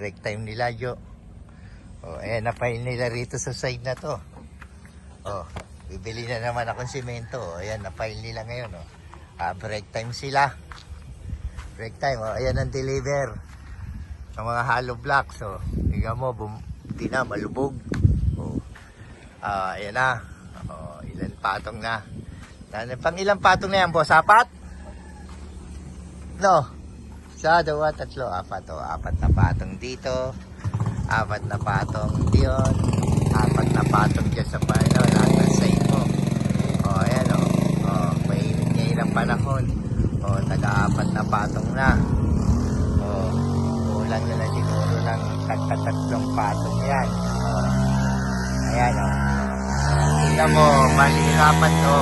break time nila, Jo. Oh, ayan, na-file nila rito sa side na to. Oh, bibili na naman akong simento. Ayan, na-file nila ngayon. Oh. Break time sila. Break time. Oh, ayan ang deliver. Ang mga hollow blocks. Oh. Tingnan mo, hindi na, malubog. Oh. Ayan na. Oh, ilan patong na. Pang ilang patong na yan, boss? Apat? No. Isa, dalawa, tatlo, apat. Oh, apat na patong dito. Apat na patong diyon. Apat na patong dyan sa pano. Lahat ng side mo. Oh, ayan oh. Oh, mainit ngayon ang panahon. Oh, taga-apat na patong na. Oh, kulang na siguro ng tagtatatlong patong yan. Oh, ayan oh. Tingnan mo, malihirapan to.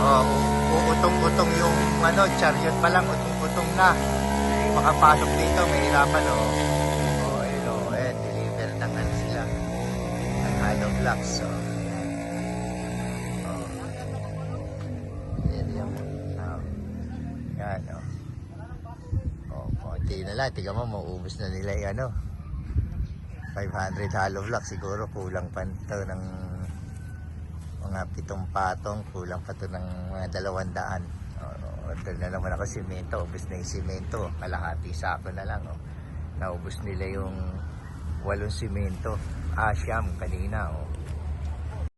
Oh, uutong-utong yung chariot pa lang, utong-utong na. Makapasok dito, mahirapan oh. Oh, ayun oh, ayan, deliver ng sila. Ang hollow blocks oh. Oh. Ayan yan. Oh. Yan oh. Oh, konti na lang. Tingnan mo, mauubos na nila yung 500 hollow blocks. Siguro kulang pa ito ng mga 7 patong, kulang pa ito ng mga 200. Order na naman ako simento, ubos na yung simento, kalahati sako na lang. Naubos nila yung 8 simento, siyam kanina.